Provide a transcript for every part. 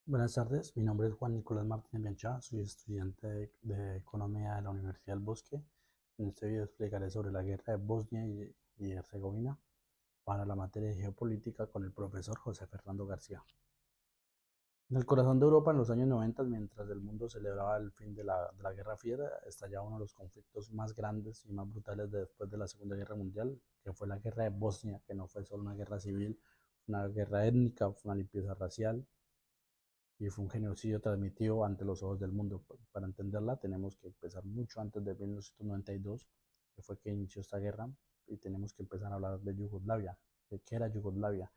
Buenas tardes, mi nombre es Juan Nicolás Martínez Bianchá, soy estudiante de Economía de la Universidad del Bosque. En este video explicaré sobre la guerra de Bosnia y Herzegovina para la materia de geopolítica con el profesor José Fernando García. En el corazón de Europa, en los años 90, mientras el mundo celebraba el fin de la Guerra Fría, estallaba uno de los conflictos más grandes y más brutales después de la Segunda Guerra Mundial, que fue la guerra de Bosnia, que no fue solo una guerra civil, una guerra étnica, fue una limpieza racial y fue un genocidio transmitido ante los ojos del mundo. Para entenderla tenemos que empezar mucho antes de 1992, que fue que inició esta guerra, y tenemos que empezar a hablar de Yugoslavia. ¿De qué era Yugoslavia?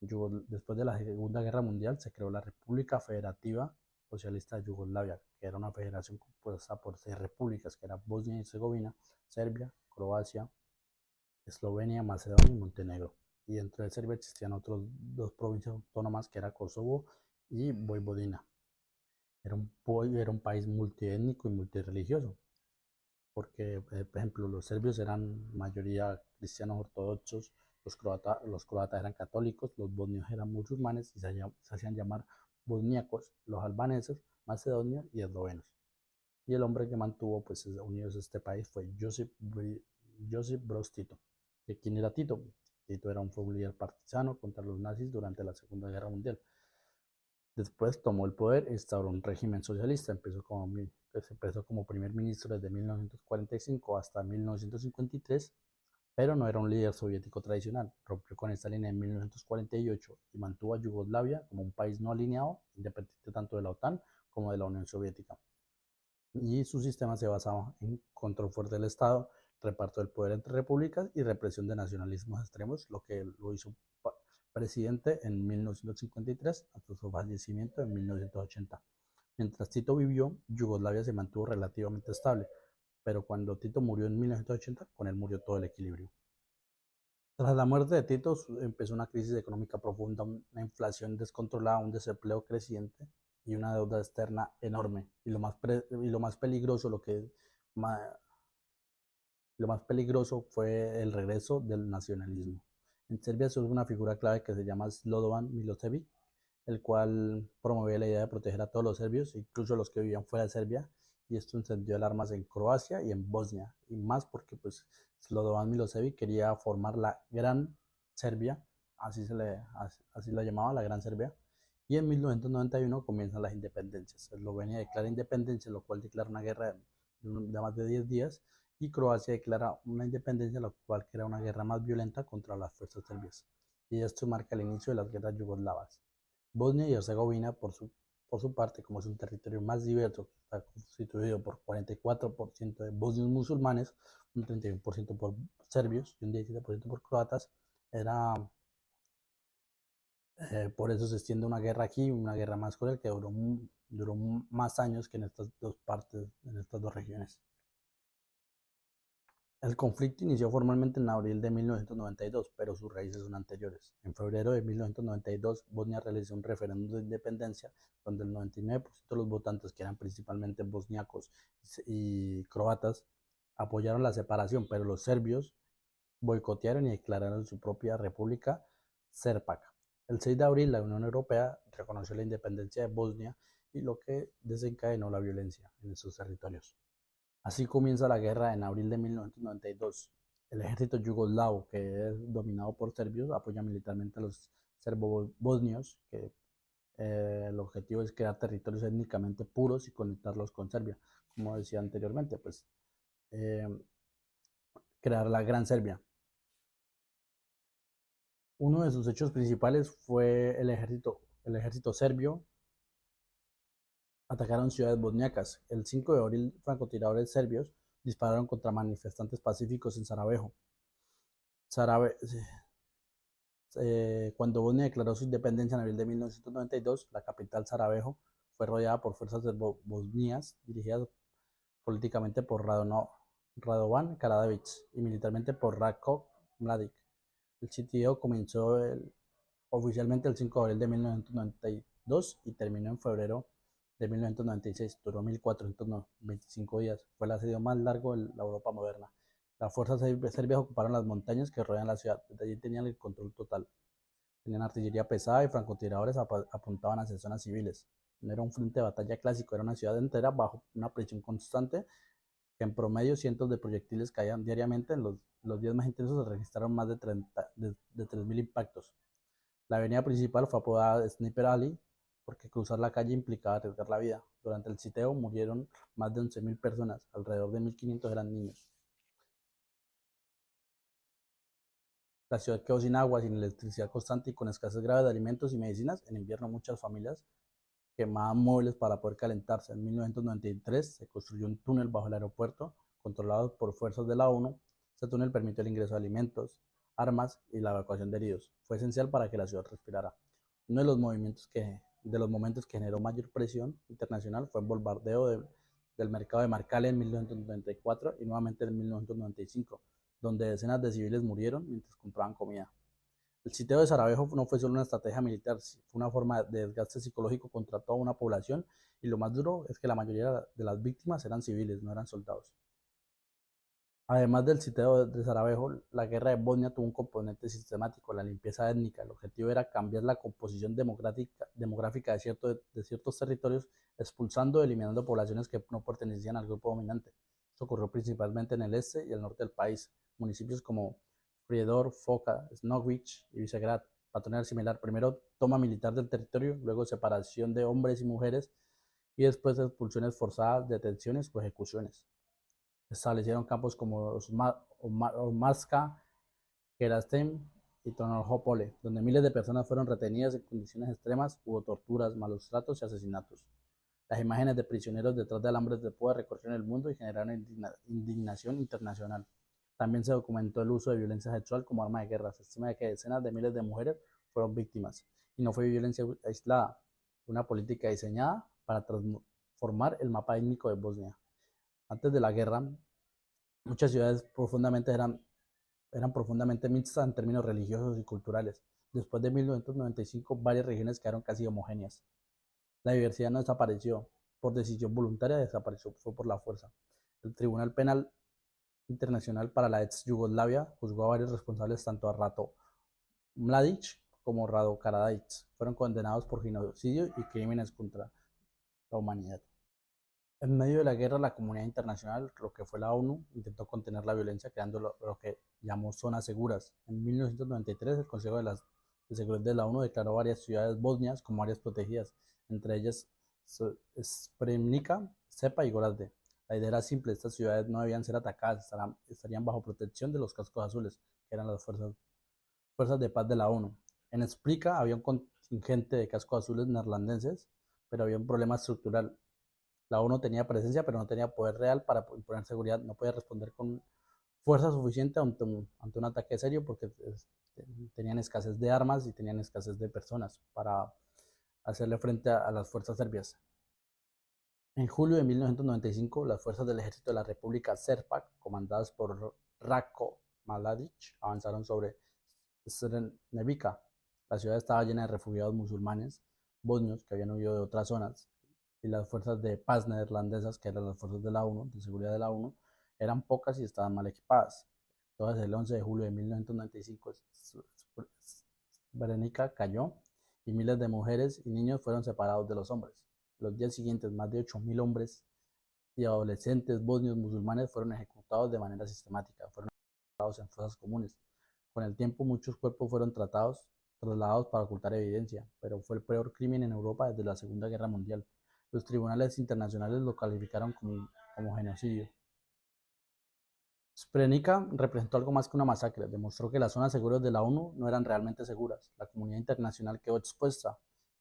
Después de la Segunda Guerra Mundial se creó la República Federativa Socialista de Yugoslavia, que era una federación compuesta por 6 repúblicas, que eran Bosnia y Herzegovina, Serbia, Croacia, Eslovenia, Macedonia y Montenegro. Y dentro de Serbia existían otras 2 provincias autónomas, que era Kosovo y Voivodina. Era un país multiétnico y multirreligioso, porque, por ejemplo, los serbios eran mayoría cristianos ortodoxos, los croatas eran católicos, los bosnios eran musulmanes y se hacían llamar bosníacos, los albaneses, macedonios y eslovenos. Y el hombre que mantuvo pues unidos a este país fue Josip Broz Tito. ¿De quién era Tito? Tito fue un líder partisano contra los nazis durante la Segunda Guerra Mundial. Después tomó el poder e instauró un régimen socialista. Empezó como primer ministro desde 1945 hasta 1953, pero no era un líder soviético tradicional. Rompió con esta línea en 1948 y mantuvo a Yugoslavia como un país no alineado, independiente tanto de la OTAN como de la Unión Soviética. Y su sistema se basaba en control fuerte del Estado, reparto del poder entre repúblicas y represión de nacionalismos extremos, lo que lo hizo presidente en 1953 hasta su fallecimiento en 1980. Mientras Tito vivió, Yugoslavia se mantuvo relativamente estable, pero cuando Tito murió en 1980, con él murió todo el equilibrio. Tras la muerte de Tito empezó una crisis económica profunda, una inflación descontrolada, un desempleo creciente y una deuda externa enorme. Y lo más peligroso, lo más peligroso fue el regreso del nacionalismo. En Serbia surge una figura clave que se llama Slobodan Milosevic, el cual promovía la idea de proteger a todos los serbios, incluso los que vivían fuera de Serbia, y esto encendió alarmas en Croacia y en Bosnia, y más porque pues Slobodan Milosevic quería formar la Gran Serbia, así la llamaba, la Gran Serbia, y en 1991 comienzan las independencias. Eslovenia declara independencia, lo cual declara una guerra de más de 10 días, y Croacia declara una independencia, la cual crea una guerra más violenta contra las fuerzas serbias. Y esto marca el inicio de las guerras yugoslavas. Bosnia y Herzegovina, por su parte, como es un territorio más diverso, está constituido por 44% de bosnios musulmanes, un 31% por serbios y un 17% por croatas. Por eso se extiende una guerra aquí, una guerra más cruel que duró más años que en estas dos partes, en estas dos regiones. El conflicto inició formalmente en abril de 1992, pero sus raíces son anteriores. En febrero de 1992, Bosnia realizó un referéndum de independencia donde el 99% de los votantes, que eran principalmente bosniacos y croatas, apoyaron la separación, pero los serbios boicotearon y declararon su propia república Srpska. El 6 de abril, la Unión Europea reconoció la independencia de Bosnia, y lo que desencadenó la violencia en esos territorios. Así comienza la guerra en abril de 1992. El ejército yugoslavo, que es dominado por serbios, apoya militarmente a los serbo-bosnios, que el objetivo es crear territorios étnicamente puros y conectarlos con Serbia. Como decía anteriormente, pues eh, crear la Gran Serbia. Uno de sus hechos principales fue el ejército serbio atacaron ciudades bosniacas. El 5 de abril, francotiradores serbios dispararon contra manifestantes pacíficos en Sarajevo. Sarabe- Cuando Bosnia declaró su independencia en abril de 1992, la capital Sarajevo fue rodeada por fuerzas bosnias dirigidas políticamente por Radovan Karadzic y militarmente por Ratko Mladic. El sitio comenzó oficialmente el 5 de abril de 1992 y terminó en febrero de 1996. Duró 1425 días. Fue el asedio más largo de la Europa moderna. Las fuerzas serbias ocuparon las montañas que rodean la ciudad. Desde allí tenían el control total. Tenían artillería pesada y francotiradores apuntaban hacia zonas civiles. No era un frente de batalla clásico, era una ciudad entera bajo una presión constante que en promedio cientos de proyectiles caían diariamente. En los días más intensos se registraron más de 3.000 impactos. La avenida principal fue apodada Sniper Alley porque cruzar la calle implicaba arriesgar la vida. Durante el sitio murieron más de 11.000 personas, alrededor de 1.500 eran niños. La ciudad quedó sin agua, sin electricidad constante y con escasez grave de alimentos y medicinas. En invierno muchas familias quemaban muebles para poder calentarse. En 1993 se construyó un túnel bajo el aeropuerto controlado por fuerzas de la ONU. Este túnel permitió el ingreso de alimentos, armas y la evacuación de heridos. Fue esencial para que la ciudad respirara. Uno de los momentos que generó mayor presión internacional fue el bombardeo del mercado de Marcale en 1994 y nuevamente en 1995, donde decenas de civiles murieron mientras compraban comida. El sitio de Sarajevo no fue solo una estrategia militar, fue una forma de desgaste psicológico contra toda una población, y lo más duro es que la mayoría de las víctimas eran civiles, no eran soldados. Además del sitio de Sarajevo, la guerra de Bosnia tuvo un componente sistemático, la limpieza étnica. El objetivo era cambiar la composición demográfica de ciertos territorios, expulsando o eliminando poblaciones que no pertenecían al grupo dominante. Esto ocurrió principalmente en el este y el norte del país. Municipios como Prijedor, Foča, Snović y Visegrad. Patronaje similar: primero toma militar del territorio, luego separación de hombres y mujeres y después expulsiones forzadas, detenciones o ejecuciones. Establecieron campos como Omarska, Kerastem y Tonohopole, donde miles de personas fueron retenidas en condiciones extremas. Hubo torturas, malos tratos y asesinatos. Las imágenes de prisioneros detrás de alambres de púa recorrieron el mundo y generaron indignación internacional. También se documentó el uso de violencia sexual como arma de guerra. Se estima que decenas de miles de mujeres fueron víctimas. Y no fue violencia aislada, fue una política diseñada para transformar el mapa étnico de Bosnia. Antes de la guerra, muchas ciudades eran profundamente mixtas en términos religiosos y culturales. Después de 1995, varias regiones quedaron casi homogéneas. La diversidad no desapareció por decisión voluntaria, desapareció fue por la fuerza. El Tribunal Penal Internacional para la ex Yugoslavia juzgó a varios responsables, tanto a Rato Mladic como Rado Karadzic. Fueron condenados por genocidio y crímenes contra la humanidad. En medio de la guerra, la comunidad internacional, lo que fue la ONU, intentó contener la violencia creando lo que llamó zonas seguras. En 1993, el Consejo de Seguridad de la ONU declaró varias ciudades bosnias como áreas protegidas, entre ellas Srebrenica, Zepa y Gorazde. La idea era simple: estas ciudades no debían ser atacadas, estarían bajo protección de los cascos azules, que eran las fuerzas de paz de la ONU. En Sprenica había un contingente de cascos azules neerlandeses, pero había un problema estructural. La ONU tenía presencia, pero no tenía poder real para imponer seguridad. No podía responder con fuerza suficiente ante un ataque serio porque tenían escasez de armas y tenían escasez de personas para hacerle frente a las fuerzas serbias. En julio de 1995, las fuerzas del ejército de la República Srpska, comandadas por Ratko Mladic, avanzaron sobre Srebrenica. La ciudad estaba llena de refugiados musulmanes bosnios que habían huido de otras zonas, y las fuerzas de paz neerlandesas, que eran las fuerzas de la ONU, de seguridad de la ONU, eran pocas y estaban mal equipadas. Entonces, el 11 de julio de 1995, Srebrenica cayó y miles de mujeres y niños fueron separados de los hombres. Los días siguientes, más de 8.000 hombres y adolescentes bosnios musulmanes fueron ejecutados de manera sistemática, fueron tratados en fosas comunes. Con el tiempo, muchos cuerpos fueron trasladados para ocultar evidencia, pero fue el peor crimen en Europa desde la Segunda Guerra Mundial. Los tribunales internacionales lo calificaron como genocidio. Srebrenica representó algo más que una masacre, demostró que las zonas seguras de la ONU no eran realmente seguras. La comunidad internacional quedó expuesta.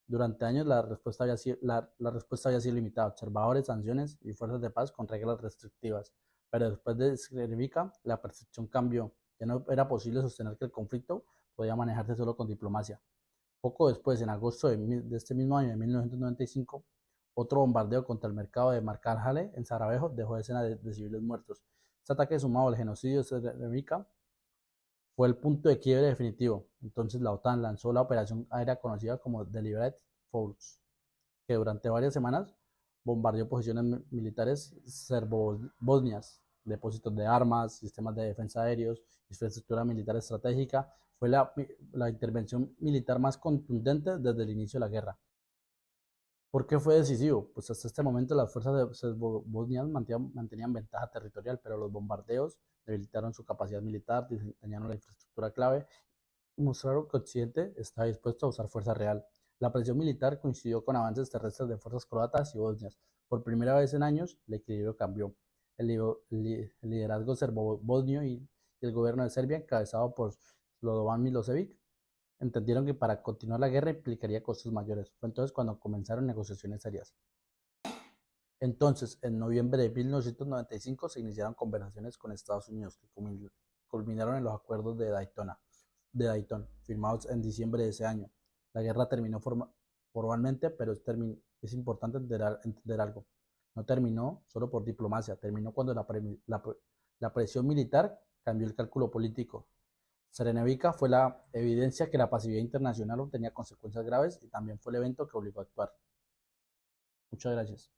Durante años la respuesta había sido limitada: observadores, sanciones y fuerzas de paz con reglas restrictivas. Pero después de Srebrenica, la percepción cambió. Ya no era posible sostener que el conflicto podía manejarse solo con diplomacia. Poco después, en agosto de este mismo año, de 1995, otro bombardeo contra el mercado de Marcale en Sarajevo dejó decenas de civiles muertos. Este ataque, sumado al genocidio de Srebrenica, fue el punto de quiebre definitivo. Entonces la OTAN lanzó la operación aérea conocida como Deliberate Force, que durante varias semanas bombardeó posiciones militares serbo-bosnias, depósitos de armas, sistemas de defensa aéreos, infraestructura militar estratégica. Fue la intervención militar más contundente desde el inicio de la guerra. ¿Por qué fue decisivo? Pues hasta este momento las fuerzas bosnianas mantenían ventaja territorial, pero los bombardeos debilitaron su capacidad militar, dañaron la infraestructura clave y mostraron que Occidente estaba dispuesto a usar fuerza real. La presión militar coincidió con avances terrestres de fuerzas croatas y bosnias. Por primera vez en años, el equilibrio cambió. El liderazgo serbo-bosnio y el gobierno de Serbia, encabezado por Slobodan Milosevic, entendieron que para continuar la guerra implicaría costos mayores. Fue entonces cuando comenzaron negociaciones serias. Entonces, en noviembre de 1995 se iniciaron conversaciones con Estados Unidos que culminaron en los acuerdos de Dayton, firmados en diciembre de ese año. La guerra terminó formalmente, pero es importante entender algo. No terminó solo por diplomacia, terminó cuando la presión militar cambió el cálculo político. Srebrenica fue la evidencia que la pasividad internacional tenía consecuencias graves y también fue el evento que obligó a actuar. Muchas gracias.